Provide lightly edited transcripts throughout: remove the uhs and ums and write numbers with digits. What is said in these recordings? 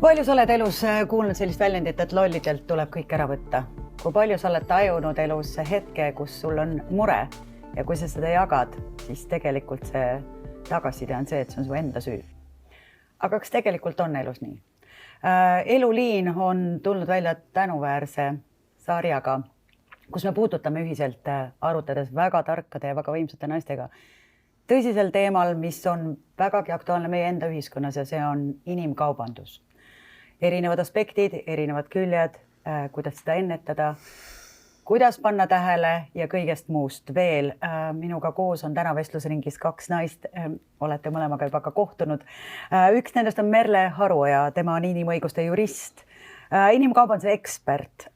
palju sa oled elus kuulnud sellist väljendit, et lollidelt tuleb kõik ära võtta? Kui palju sa oled tajunud elus hetke, kus sul on mure ja kui sa seda jagad, siis tegelikult see tagasiside on see, et see on su enda süü. Aga kas tegelikult on elus nii? Eluliin on tulnud välja tänuväärse sarjaga, kus me puudutame ühiselt arutades väga tarkade ja väga võimsate naistega tõsisel teemal, mis on vägagi aktuaalne meie enda ühiskonnas ja see on inimkaubandus. Erinevad aspektid, erinevad küljed, kuidas seda ennetada, kuidas panna tähele ja kõigest muust veel. Minuga koos on täna vestlusringis kaks naist, olete mõlemaga juba ka kohtunud. Üks nendest on Merle Haruoja, tema on inimõiguste jurist, inimkaubanduse ekspert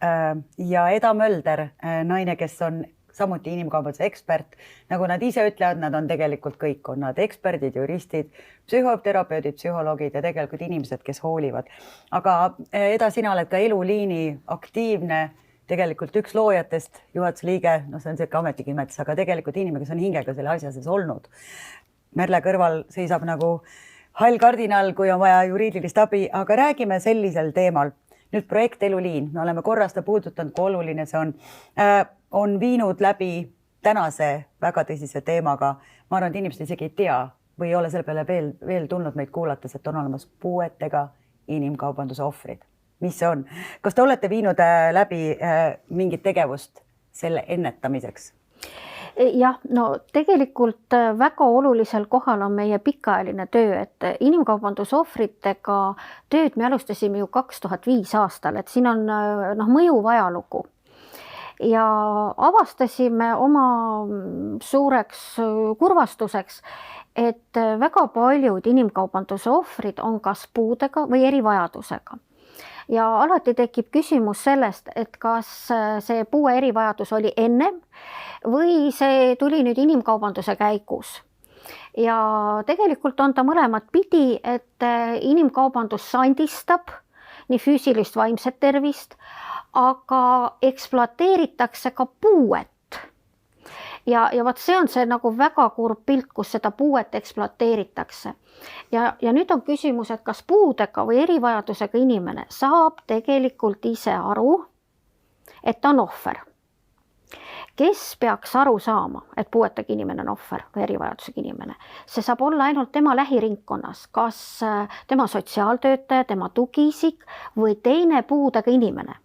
ja Eda Mölder, naine, kes on samuti inimkaubanduse ekspert. Nagu nad ise ütlevad, nad on tegelikult kõik, on nad eksperdid, juristid, psühhoterapeudid, psühholoogid ja tegelikult inimesed, kes hoolivad. Aga Eda, sina oled ka Eluliini aktiivne, tegelikult üks loojatest, juhatuse liige, see on see ametnikimetus, aga tegelikult inimene, kes on hingega selle asja sees olnud. Merle kõrval seisab nagu hall kardinal, kui on vaja juriidilist abi, aga räägime sellisel teemal. Nüüd projekt Eluliin, me oleme korrasta puudutanud, kui oluline see on viinud läbi tänase väga tõsise teemaga. Ma arvan, et inimesed isegi ei tea või ei ole selle peale veel tulnud meid kuulates, et on olemas puuetega inimkaubanduse ohvrid. Mis see on? Kas te olete viinud läbi mingit tegevust selle ennetamiseks? Jah, tegelikult väga olulisel kohal on meie pikaajaline töö, et inimkaubanduse ohvritega tööd me alustasime ju 2005 aastal, et siin on mõjuv ajalugu. Ja avastasime oma suureks kurvastuseks, et väga paljud inimkaubanduse ohvrid on kas puudega või erivajadusega. Ja alati tekib küsimus sellest, et kas see puue erivajadus oli ennem või see tuli nüüd inimkaubanduse käigus. Ja tegelikult on ta mõlemat pidi, et inimkaubandus sandistab nii füüsilist vaimset tervist, aga ekspluateeritakse ka puuet. Ja vaat see on see nagu väga kurb pilt, kus seda puuet ekspluateeritakse. Ja nüüd on küsimus, et kas puudega või erivajadusega inimene saab tegelikult ise aru, et ta on ohver. Kes peaks aru saama, et puuetega inimene on ohver või erivajadusega inimene? See saab olla ainult tema lähiringkonnas, kas tema sotsiaaltöötaja, tema tugiisik või teine puudega inimene.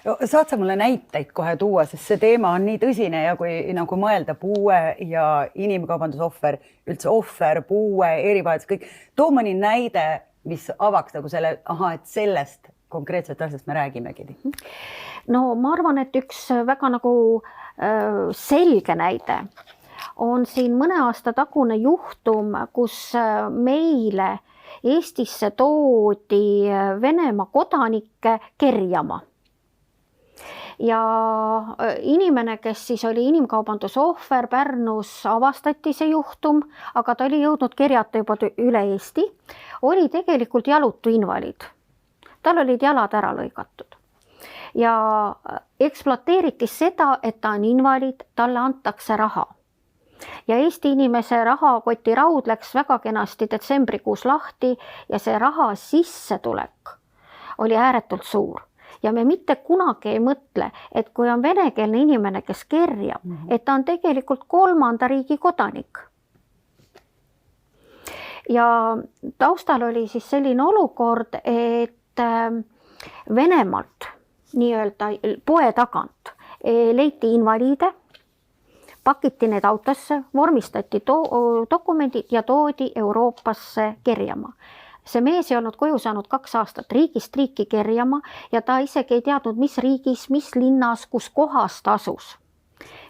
Saad sa mulle näiteid kohe tuua, sest see teema on nii tõsine ja kui nagu mõelda puue ja inimkaubanduse ohver, üldse ohver, puue, erivajadus, kõik. Too mõni näide, mis avaks nagu selle, et sellest konkreetset asjast me räägimegi. Ma arvan, et üks väga nagu selge näide on siin mõne aasta tagune juhtum, kus meile Eestisse toodi Venemaa kodanikke kerjama. Ja inimene, kes siis oli inimkaubanduse ohver, Pärnus avastati see juhtum, aga ta oli jõudnud kerjata juba üle Eesti, oli tegelikult jalutu invaliid. Tal olid jalad ära lõigatud. Ja ekspluateeriti seda, et ta on invaliid, talle antakse raha. Ja Eesti inimese rahakoti raud läks väga kenasti detsembrikuus lahti ja see raha sissetulek oli ääretult suur. Ja me mitte kunagi ei mõtle, et kui on venekeelne inimene, kes kerjab, et ta on tegelikult kolmanda riigi kodanik. Ja taustal oli siis selline olukord, et Venemaalt nii-öelda poe tagant leiti invaliide, pakiti need autosse, vormistati dokumendid ja toodi Euroopasse kerjama. See mees ei olnud koju saanud 2 aastat riigist riiki kerjama ja ta isegi ei teadnud, mis riigis, mis linnas, kus kohas ta asus.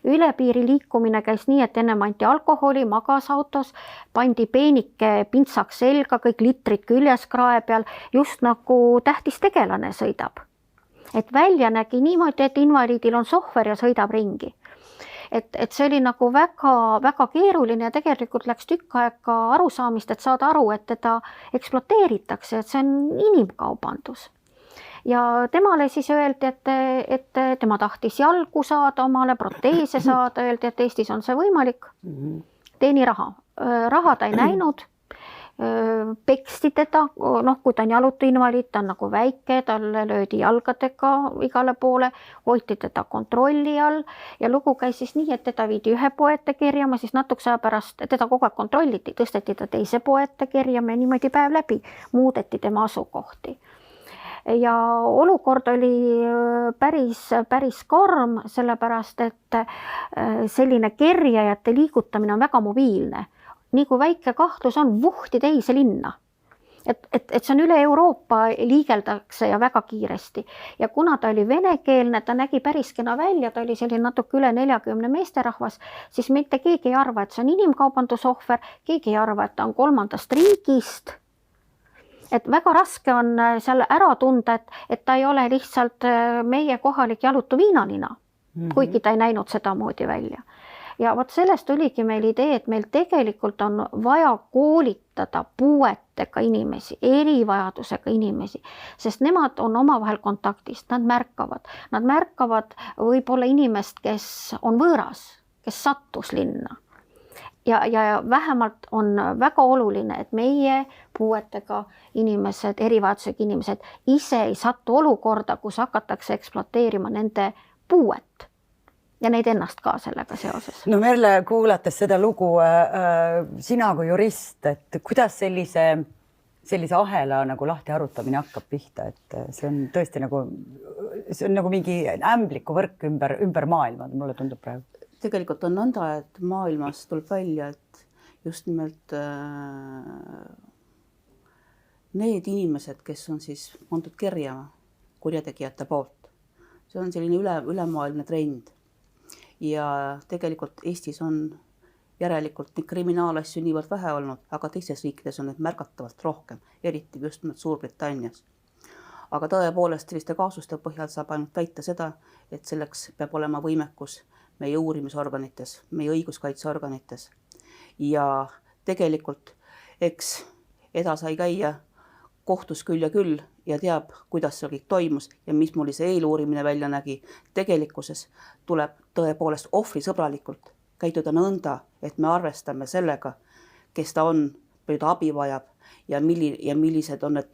Üle piiri liikumine käis nii, et ennem anti alkoholi, magas autos, pandi peenike pintsaks selga, kõik litrid küljes krae peal, just nagu tähtis tegelane sõidab. Et välja nägi niimoodi, et invaliidil on sohver ja sõidab ringi. Et see oli nagu väga keeruline ja tegelikult läks tükk aega arusaamist, et saada aru, et teda ekspluateeritakse, et see on inimkaubandus. Ja temale siis öeldi, et tema tahtis jalgu saada, omale proteese saada, öeldi, et Eestis on see võimalik, teeni raha. Raha ta ei näinud peksti teda, noh, kui ta on jalutuinvaliid, ta on nagu väike, talle löödi jalgadega igale poole, hoiti teda kontrolli all ja lugu käis siis nii, et teda viidi ühe poe ette kerjama, siis natukese aja pärast teda kogu aeg kontrolliti, tõsteti ta teise poe ette kerjama ja niimoodi päev läbi muudeti tema asukohti. Ja olukord oli päris karm, sellepärast et selline kerjajate liigutamine on väga mobiilne. Nii kui väike kahtlus on, vuhti teise linna. Et see on üle Euroopa, liigeldakse ja väga kiiresti. Ja kuna ta oli venekeelne, ta nägi päris kena välja, ta oli selline natuke üle 40 meesterahvas, siis mitte keegi ei arva, et see on inimkaubandusohver, keegi ei arva, et ta on kolmandast riigist. Et väga raske on seal ära tunda, et ta ei ole lihtsalt meie kohalik jalutu viinanina, kuigi ta ei näinud seda moodi välja. Ja vot sellest oligi meil idee, et meil tegelikult on vaja koolitada puuetega inimesi, erivajadusega inimesi, sest nemad on omavahel kontaktist, nad märkavad võib-olla inimest, kes on võõras, kes sattus linna. Ja vähemalt on väga oluline, et meie puuetega inimesed, erivajadusega inimesed ise ei satu olukorda, kus hakatakse ekspluateerima nende puuet. Ja neid ennast ka sellega seoses. No Merle, kuulates seda lugu, sina kui jurist, et kuidas sellise ahela nagu lahti arutamine hakkab pihta, et see on tõesti nagu mingi ämbliku võrk ümber maailma, mulle tundub praegu. Tegelikult on nõnda, et maailmas tuleb välja, et just nimelt need inimesed, kes on siis pandud kerjama kurjategijate poolt, see on selline ülemaailmne trend. Ja tegelikult Eestis on järelikult kriminaalasju niivõrd vähe olnud, aga teistes riikides on need märgatavalt rohkem, eriti just Suurbritannias. Aga tõepoolest selliste kaasuste põhjal saab ainult väita seda, et selleks peab olema võimekus meie uurimisorganites, meie õiguskaitseorganites. Ja tegelikult eks Eda sai käia kohtus küll ja teab, kuidas see kõik toimus ja mis mul see eeluurimine välja nägi. Tegelikkuses tuleb tõepoolest ohvrisõbralikult käituda nõnda, et me arvestame sellega, kes ta on, palju ta abi vajab ja millised on need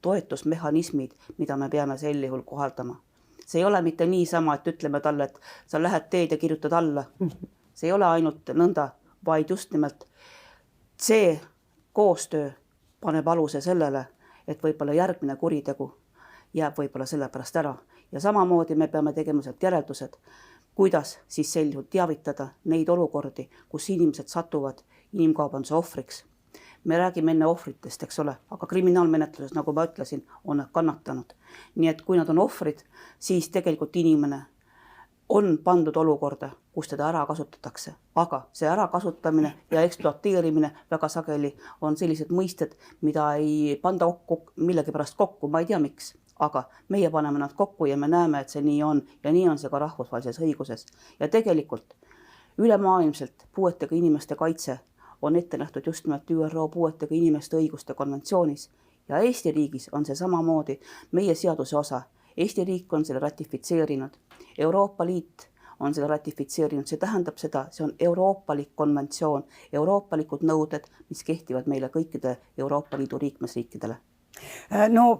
toetusmehhanismid, mida me peame sel juhul kohaldama. See ei ole mitte niisama, et ütleme talle, et sa lähed teed ja kirjutad alla. See ei ole ainult nõnda, vaid just nimelt see koostöö paneb aluse sellele, et võib-olla järgmine kuritegu jääb võib-olla selle pärast ära. Ja samamoodi me peame tegema sealt järeldused, kuidas siis sel juhul teavitada neid olukordi, kus inimesed satuvad inimkaubanduse ohvriks. Me räägime enne ohvritest, eks ole, aga kriminaalmenetluses, nagu ma ütlesin, on nad kannatanud. Nii et kui nad on ohvrid, siis tegelikult inimene on pandud olukorda, kus teda ära kasutatakse. Aga see ärakasutamine ja ekspluateerimine väga sageli on sellised mõisted, mida ei panda millegi pärast kokku, ma ei tea miks. Aga meie paneme nad kokku ja me näeme, et see nii on ja nii on see ka rahvusvahelises õiguses. Ja tegelikult ülemaailmselt puuetega inimeste kaitse on ette nähtud just nimelt ÜRO puuetega inimeste õiguste konventsioonis ja Eesti riigis on see samamoodi meie seaduse osa. Eesti riik on selle ratifitseerinud, Euroopa Liit on selle ratifitseerinud, see tähendab seda, see on euroopalik konventsioon, euroopalikud nõuded, mis kehtivad meile kõikide Euroopa Liidu liikmesriikidele. No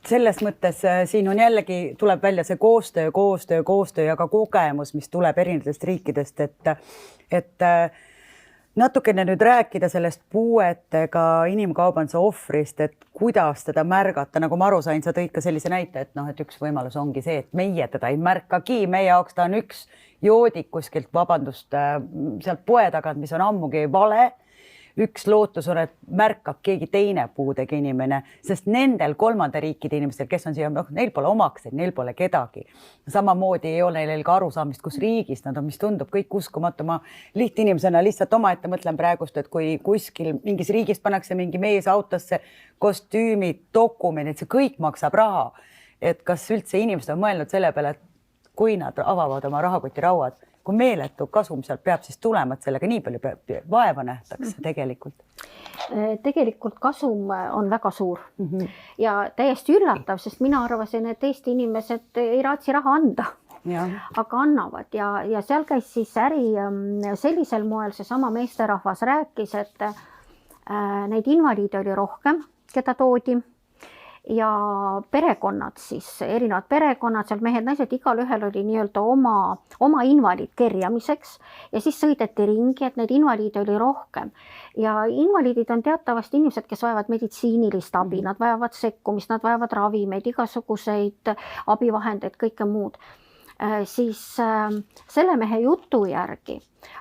selles mõttes siin on jällegi, tuleb välja see koostöö ja ka kogemus, mis tuleb erinevatest riikidest, et natukene nüüd rääkida sellest puuetega inimkaubanduse ohvrist, et kuidas teda märgata, nagu ma aru sain, sa tõid ka sellise näite, et üks võimalus ongi see, et meie teda ei märkagi, meie jaoks ta on üks joodik kuskilt, vabandust, sealt poe tagant, mis on ammugi vale. Üks lootus on, et märkab keegi teine puudega inimene, sest nendel kolmanda riikide inimestel, kes on siia, neil pole omakseid, neil pole kedagi. Samamoodi ei ole neil ka arusaamist, kus riigis nad on, mis tundub kõik uskumatu. Ma lihtinimesena lihtsalt omaette mõtlen praegust, et kui kuskil mingis riigis pannakse mingi mees autosse, kostüümid, dokumendid, see kõik maksab raha. Et kas üldse inimesed on mõelnud selle peale, et kui nad avavad oma rahakotirauad, kui meeletu kasum sealt peab siis tulema, et sellega nii palju vaeva nähtakse tegelikult? Tegelikult kasum on väga suur ja täiesti üllatav, sest mina arvasin, et Eesti inimesed ei raatsi raha anda, aga annavad ja seal käis siis äri sellisel moel, seesama meesterahvas rääkis, Neid invaliide oli rohkem, keda toodi ja perekonnad siis, erinevad perekonnad, seal mehed-naised, igalühel oli nii-öelda oma invaliid kerjamiseks ja siis sõideti ringi, et neid invaliide oli rohkem. Ja invaliidid on teatavasti inimesed, kes vajavad meditsiinilist abi, nad vajavad sekkumist, nad vajavad ravimeid, igasuguseid abivahendeid, kõike muud. Siis selle mehe jutu järgi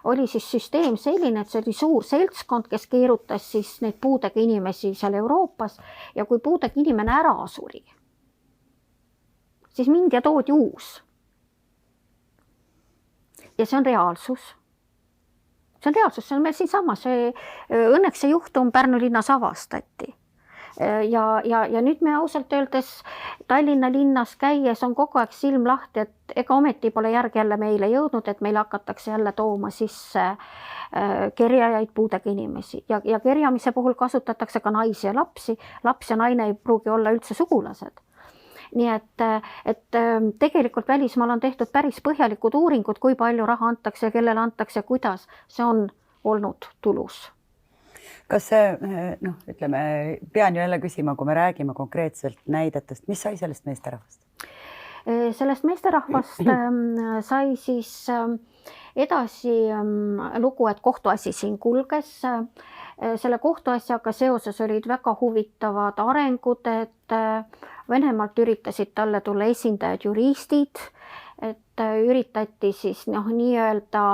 oli siis süsteem selline, et see oli suur seltskond, kes keerutas siis neid puudega inimesi seal Euroopas ja kui puudega inimene ära suri, siis mindi ja toodi uus. Ja see on reaalsus. See on reaalsus, see on meil siinsamas. Õnneks see juhtum Pärnu linnas avastati. Ja nüüd me ausalt öeldes Tallinna linnas käies on kogu aeg silm lahti, et ega ometi pole järg jälle meile jõudnud, et meil hakatakse jälle tooma sisse kerjajaid puudega inimesi ja kerjamise puhul kasutatakse ka naisi ja lapsi. Laps ja naine ei pruugi olla üldse sugulased. Nii et tegelikult välismaal on tehtud päris põhjalikud uuringud, kui palju raha antakse ja kellele antakse ja kuidas. See on olnud tulus. Kas see, ütleme, pean ju jälle küsima, kui me räägime konkreetselt näidetest, mis sai sellest meesterahvast? Sellest meesterahvast sai siis edasi lugu, et kohtuasi siin kulges. Selle kohtuasjaga seoses olid väga huvitavad arengud, et Venemaalt üritasid talle tulla esindajad juristid, et üritati siis nii-öelda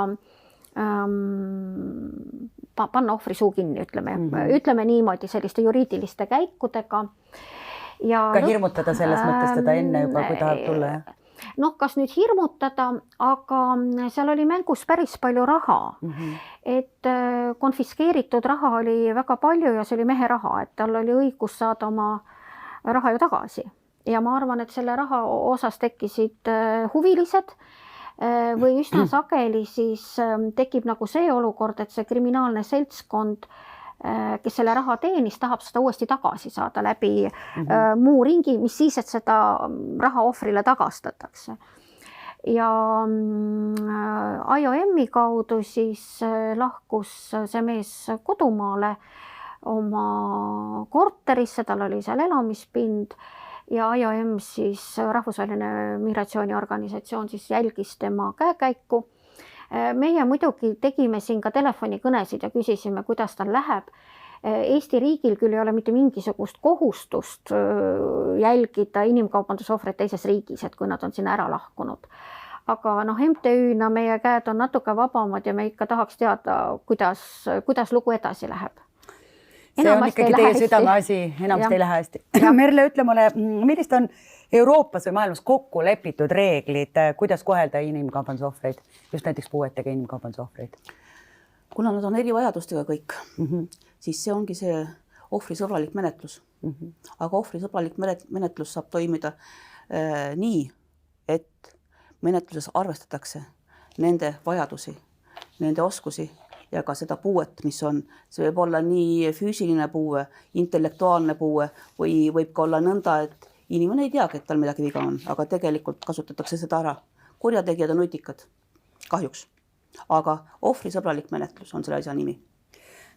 panna ohvri suu kinni, ütleme niimoodi selliste juriidiliste käikudega. Ja ka hirmutada selles mõttes teda enne juba, kui tahab tulla, jah? Kas nüüd hirmutada, aga seal oli mängus päris palju raha. Et konfiskeeritud raha oli väga palju ja see oli mehe raha, et tal oli õigus saada oma raha ju tagasi. Ja ma arvan, et selle raha osas tekkisid huvilised või üsna sageli siis tekib nagu see olukord, et see kriminaalne seltskond, kes selle raha teenis, tahab seda uuesti tagasi saada läbi muu ringi, mis siis, et seda raha ohvrile tagastatakse. Ja IOM-i kaudu siis lahkus see mees kodumaale oma korterisse, tal oli seal elamispind ja IOM siis rahvusvaheline migratsiooniorganisatsioon siis jälgis tema käekäiku. Meie muidugi tegime siin ka telefonikõnesid ja küsisime, kuidas tal läheb. Eesti riigil küll ei ole mitte mingisugust kohustust jälgida inimkaubandusohvreid teises riigis, et kui nad on siin ära lahkunud. Aga MTÜ-na meie käed on natuke vabamad ja me ikka tahaks teada, kuidas lugu edasi läheb. See on ikkagi teie südameasi, enamasti ei lähe hästi. Merle, ütle mulle, millist on Euroopas või maailmas kokku lepitud reeglid, kuidas kohelda inimkaubandusohvreid, just näiteks puuetega inimkaubandusohvreid? Kuna nad on erivajadustega kõik, siis see ongi see ohvrisõbralik menetlus. Aga ohvrisõbralik menetlus saab toimida nii, et menetluses arvestatakse nende vajadusi, nende oskusi ja ka seda puuet, mis on. See võib olla nii füüsiline puue, intellektuaalne puue või võib ka olla nõnda, et inimene ei teagi, et tal midagi viga on, aga tegelikult kasutatakse seda ära. Kurjategijad on nutikad, kahjuks. Aga ohvrisõbralik menetlus on selle asja nimi.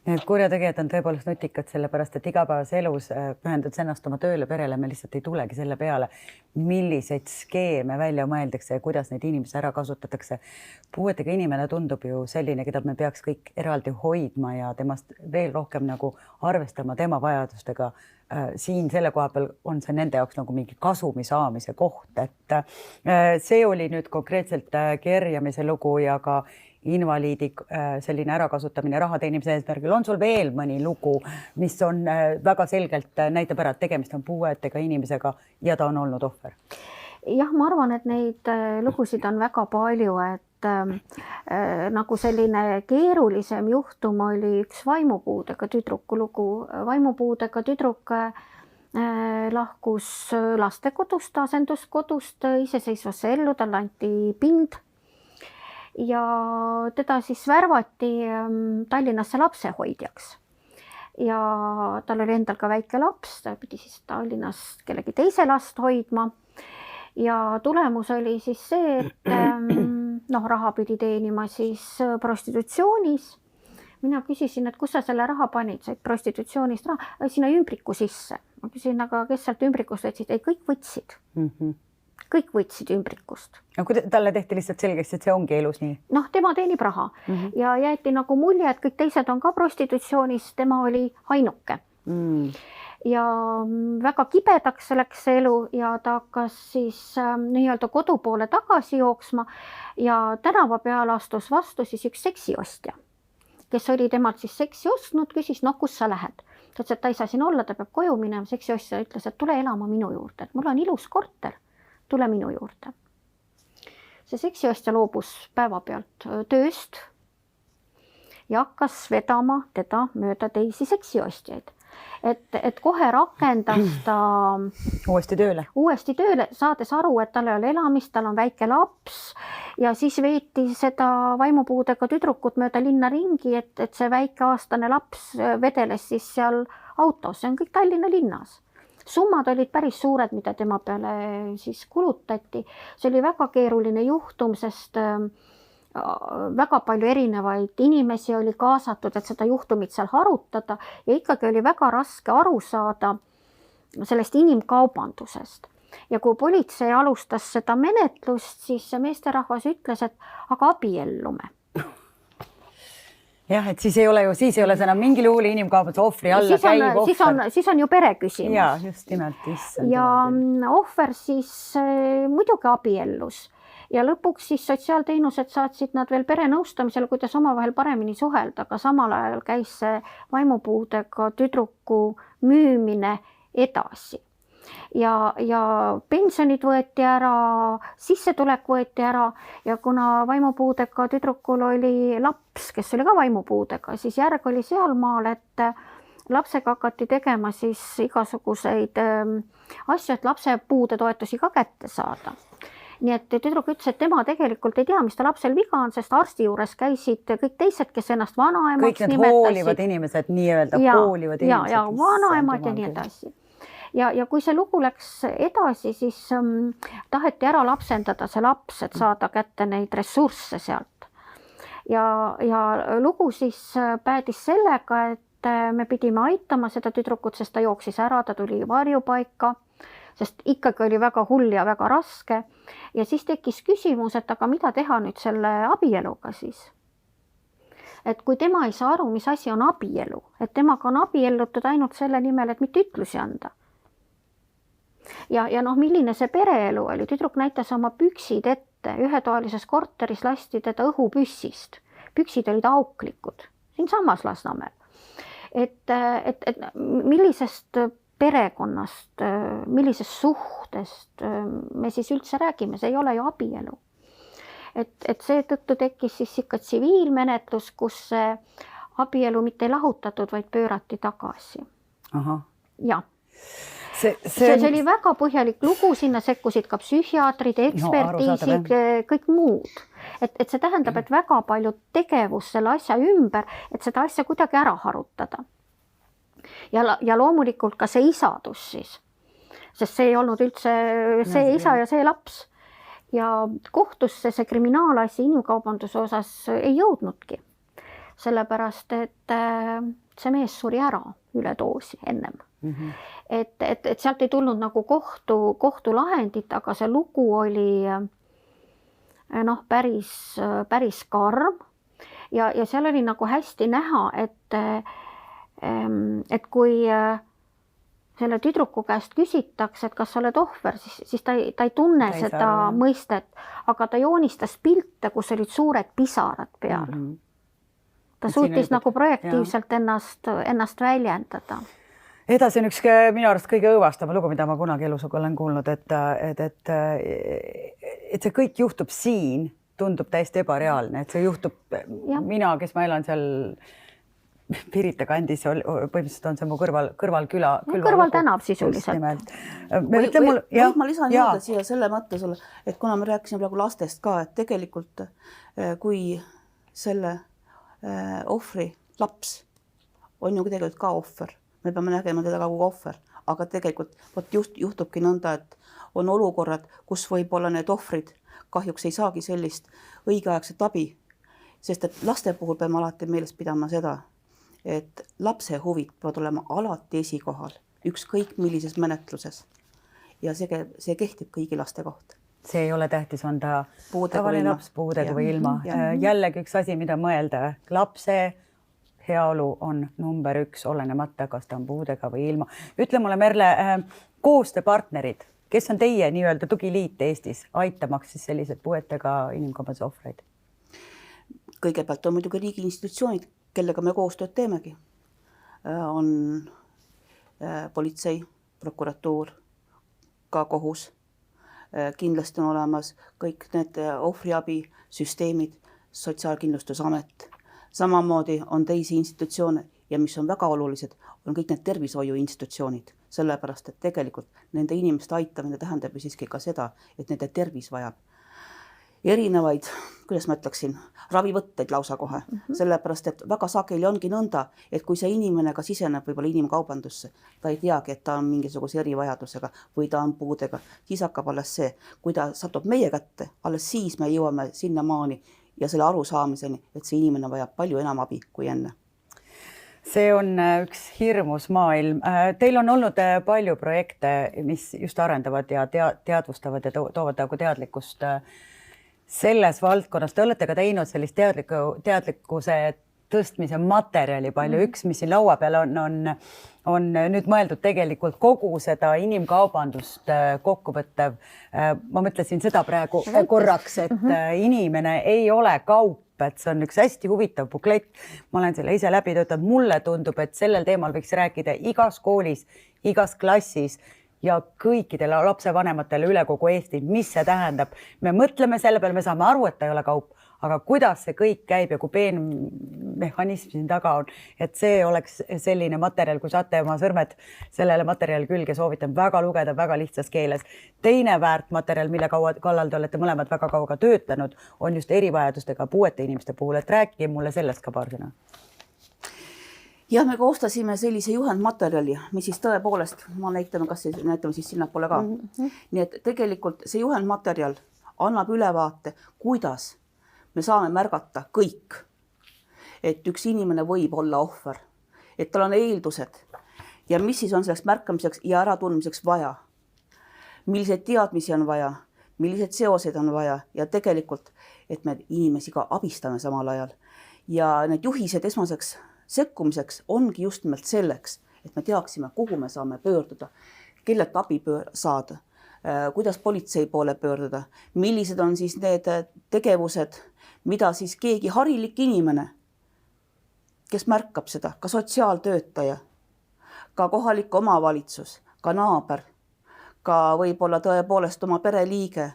Need kurjategijad on tõepoolest nutikad, sellepärast et igapäevas elus pühendad ennast oma tööle, perele, me lihtsalt ei tulegi selle peale, milliseid skeeme välja mõeldakse ja kuidas neid inimesi ära kasutatakse. Puuetega inimene tundub ju selline, keda me peaks kõik eraldi hoidma ja temast veel rohkem nagu arvestama tema vajadustega. Siin selle koha peal on see nende jaoks nagu mingi kasumi saamise koht, et see oli nüüd konkreetselt kerjamise lugu ja ka invaliidi selline ärakasutamine raha teenimise eesmärgil. On sul veel mõni lugu, mis on väga selgelt näitab ära, et tegemist on puuetega inimesega ja ta on olnud ohver? Jah, ma arvan, et neid lugusid on väga palju, et nagu selline keerulisem juhtum oli üks vaimupuudega tüdruku lugu. Vaimupuudega tüdruk lahkus lastekodust, asenduskodust iseseisvasse ellu, talle anti pind ja teda siis värvati Tallinnasse lapsehoidjaks. Ja tal oli endal ka väike laps, ta pidi siis Tallinnas kellegi teise last hoidma. Ja tulemus oli siis see, et raha pidi teenima siis prostitutsioonis, mina küsisin, et kus sa selle raha panid, said prostitutsioonist raha, sinna ümbriku sisse. Ma küsin, aga kes sealt ümbrikust võtsid? Ei, kõik võtsid. Kõik võtsid ümbrikust. No, kui talle tehti lihtsalt selgeks, et see ongi elus nii? Noh, tema teenib raha ja jäeti nagu mulje, et kõik teised on ka prostitutsioonis, tema oli ainuke. Ja väga kibedaks läks see elu ja ta hakkas siis nii-öelda kodu poole tagasi jooksma ja tänava peal astus vastu siis üks seksiostja, kes oli temalt siis seksi ostnud, küsis, no kus sa lähed? Ta ütles, et ta ei saa siin olla, ta peab koju minema. Seksiostja ütles, et tule elama minu juurde, et mul on ilus korter, tule minu juurde. See seksiostja loobus päeva pealt tööst ja hakkas vedama teda mööda teisi seksiostjaid. Et kohe rakendas ta uuesti tööle, saades aru, et tal ei ole elamist, tal on väike laps ja siis veeti seda vaimupuudega tüdrukut mööda linna ringi, et see väikeaastane laps vedeles siis seal autos, see on kõik Tallinna linnas. Summad olid päris suured, mida tema peale siis kulutati. See oli väga keeruline juhtum, sest väga palju erinevaid inimesi oli kaasatud, et seda juhtumit seal harutada ja ikkagi oli väga raske aru saada sellest inimkaubandusest. Ja kui politsei alustas seda menetlust, siis see meesterahvas ütles, et aga abiellume. Jah, et siis ei ole see enam mingil juhul inimkaubanduse ohvri alla käiv ohver. Siis on ju pere küsimus. Ja, just nimelt. Ja ohver siis muidugi abiellus. Ja lõpuks siis sotsiaalteenused saatsid nad veel perenõustamisel, kuidas omavahel paremini suhelda, aga samal ajal käis see vaimupuudega tüdruku müümine edasi. Ja pensionid võeti ära, sissetulek võeti ära ja kuna vaimupuudega tüdrukul oli laps, kes oli ka vaimupuudega, siis järg oli sealmaal, et lapsega hakati tegema siis igasuguseid asju, et lapse puudetoetusi ka kätte saada. Nii et tüdruk ütles, et tema tegelikult ei tea, mis ta lapsel viga on, sest arsti juures käisid kõik teised, kes ennast vanaemaks nimetasid. Kõik need hoolivad inimesed, nii-öelda hoolivad inimesed. Ja vanaemad ja nii edasi. Ja kui see lugu läks edasi, siis taheti ära lapsendada see laps, et saada kätte neid ressursse sealt. Ja lugu siis päädis sellega, et me pidime aitama seda tüdrukut, sest ta jooksis ära, ta tuli varjupaika, sest ikkagi oli väga hull ja väga raske. Ja siis tekkis küsimus, et aga mida teha nüüd selle abieluga siis? Et kui tema ei saa aru, mis asi on abielu, et temaga on abiellutud ainult selle nimel, et mitte ütlusi anda. Ja milline see pereelu oli? Tüdruk näitas oma püksid ette, ühetoalises korteris lasti teda õhupüssist. Püksid olid auklikud, siin samas Lasnamäel. Et millisest perekonnast, millisest suhtest me siis üldse räägime, see ei ole ju abielu. Et seetõttu tekkis siis ikka tsiviilmenetlus, kus see abielu mitte ei lahutatud, vaid pöörati tagasi. Ja. See oli väga põhjalik lugu, sinna sekkusid ka psühhiaatrid, ekspertiisid, kõik muud. Et see tähendab, et väga palju tegevus selle asja ümber, et seda asja kuidagi ära harutada. Ja loomulikult ka see isadus siis, sest see ei olnud üldse see isa ja see laps. Ja kohtusse see kriminaalasi inimkaubanduse osas ei jõudnudki, sellepärast et see mees suri ära üledoosi ennem. Et sealt ei tulnud nagu kohtulahendit, aga see lugu oli päris karm ja seal oli nagu hästi näha, et kui selle tüdruku käest küsitakse, et kas sa oled ohver, siis ta ei tunne seda mõistet, aga ta joonistas pilte, kus olid suured pisarad peal. Ta suutis nagu projektiivselt ennast väljendada. Edasi on üks minu arust kõige õõvastama lugu, mida ma kunagi elusuga olen kuulnud, et see kõik juhtub siin, tundub täiesti ebareaalne, et see juhtub mina, kes ma elan seal Pirita kandis, põhimõtteliselt on see mu kõrvalküla. Kõrval tänav sisuliselt. Ma lisan juurde siia selle mõtte sulle, et kuna me rääkisime praegu lastest ka, et tegelikult kui selle ohvri laps on ju tegelikult ka ohver, me peame nägema teda ka kui ohver, aga tegelikult juhtubki nõnda, et on olukorrad, kus võib-olla need ohvrid kahjuks ei saagi sellist õigeaegset abi, sest et laste puhul peame alati meeles pidama seda, et lapse huvid peavad olema alati esikohal, ükskõik millises menetluses. Ja see kehtib kõigi laste kohta. See ei ole tähtis, on ta Puudega tavaline või ilma. laps puudega Ja. või ilma. Jällegi üks asi, mida mõelda. Lapse heaolu on number 1, olenemata, kas ta on puudega või ilma. Ütle mulle, Merle, koostööpartnerid, kes on teie nii-öelda tugiliit Eestis, aitamaks siis sellised puuetega inimkaubanduse ohvreid? Kõigepealt on muidugi riigi institutsioonid, kellega me koostööd teemegi. On politsei, prokuratuur, ka kohus. Kindlasti on olemas kõik need ohvriabisüsteemid, Sotsiaalkindlustusamet. Samamoodi on teisi institutsioone ja mis on väga olulised, on kõik need tervishoiu institutsioonid, sellepärast, et tegelikult nende inimeste aitamine tähendab ju siiski ka seda, et nende tervis vajab erinevaid, kuidas ma ütleksin, ravivõtteid lausa kohe, sellepärast, et väga sageli ongi nõnda, et kui see inimene ka siseneb võib-olla inimkaubandusse, ta ei teagi, et ta on mingisuguse erivajadusega või ta on puudega, siis hakkab alles see, kui ta satub meie kätte, alles siis me jõuame sinnamaani ja selle arusaamiseni, et see inimene vajab palju enam abi kui enne. See on üks hirmus maailm. Teil on olnud palju projekte, mis just arendavad ja teadvustavad ja toovad teadlikkust selles valdkonnas. Te olete ka teinud sellist teadlikkuse tõstmise materjali palju. Üks, mis siin laua peal on nüüd mõeldud tegelikult kogu seda inimkaubandust kokkuvõttev. Ma mõtlesin seda praegu korraks, et inimene ei ole kaup, et see on üks hästi huvitav buklett. Ma olen selle ise läbi töötanud. Mulle tundub, et sellel teemal võiks rääkida igas koolis, igas klassis ja kõikidele lapsevanematele üle kogu Eesti, mis see tähendab. Me mõtleme selle peale, me saame aru, et ta ei ole kaup, aga kuidas see kõik käib ja kui peenmehhanism siin taga on, et see oleks selline materjal, kui saate oma sõrmed sellele materjali külge, soovitan väga lugeda väga lihtsas keeles. Teine väärtmaterjal, mille kallal te olete mõlemad väga kauga töötanud, on just erivajadustega puuete inimeste puhul, et rääkige mulle sellest ka paar sõna. Ja me koostasime sellise juhendmaterjali, mis siis tõepoolest, ma näitame siis sinnapoole ka. Nii et tegelikult see juhendmaterjal annab ülevaate, kuidas me saame märgata kõik, et üks inimene võib olla ohver, et tal on eeldused ja mis siis on selleks märkamiseks ja äratundmiseks vaja, milliseid teadmisi on vaja, milliseid seoseid on vaja ja tegelikult, et me inimesi ka abistame samal ajal. Ja need juhised esmaseks sekkumiseks ongi just nimelt selleks, et me teaksime, kuhu me saame pöörduda, kellelt abi saada, kuidas politsei poole pöörduda, millised on siis need tegevused, mida siis keegi harilik inimene, kes märkab seda, ka sotsiaaltöötaja, ka kohalik omavalitsus, ka naaber, ka võib-olla tõepoolest oma pereliige,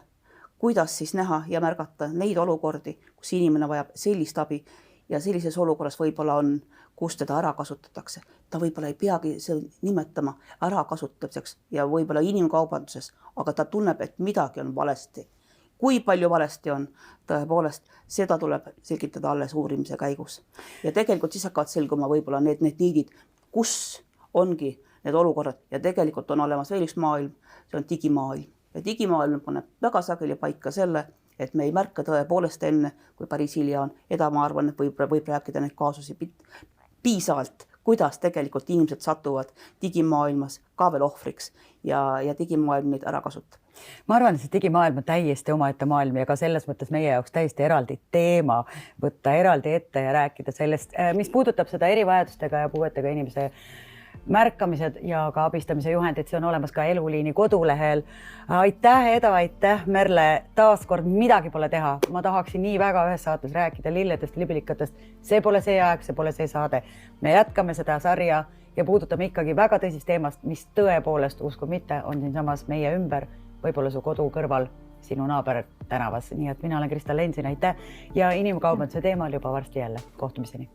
kuidas siis näha ja märgata neid olukordi, kus inimene vajab sellist abi ja sellises olukorras võib-olla on, kus teda ära kasutatakse. Ta võib-olla ei peagi seda nimetama ära kasutamiseks ja võib-olla inimkaubanduses, aga ta tunneb, et midagi on valesti. Kui palju valesti on, tõepoolest, seda tuleb selgitada alles uurimise käigus. Ja tegelikult siis hakkavad selguma võib-olla need niidid, kus ongi need olukorrad ja tegelikult on olemas veel üks maailm, see on digimaailm. Ja digimaailm paneb väga sageli paika selle, et me ei märka tõepoolest enne, kui päris hilja on. Ma arvan, et võib rääkida neid kaasusi piisavalt, kuidas tegelikult inimesed satuvad digimaailmas ka veel ohvriks ja digimaailm neid ära kasutab. Ma arvan, et see digimaailm on täiesti omaette maailm ja ka selles mõttes meie jaoks täiesti eraldi teema võtta eraldi ette ja rääkida sellest, mis puudutab seda erivajadustega ja puuetega inimese märkamised ja ka abistamise juhendid, see on olemas ka Eluliini kodulehel. Aitäh, Eda, aitäh, Merle, taaskord midagi pole teha. Ma tahaksin nii väga ühes saates rääkida lilledest, libilikatest. See pole see aeg, see pole see saade. Me jätkame seda sarja ja puudutame ikkagi väga tõsist teemast, mis tõepoolest, usku mitte, on siin samas meie ümber, võib-olla su kodu kõrval, sinu naaber tänavas. Nii et mina olen Kristal Lensin, aitäh ja inimkaubanduse teemal juba varsti jälle. Kohtumiseni.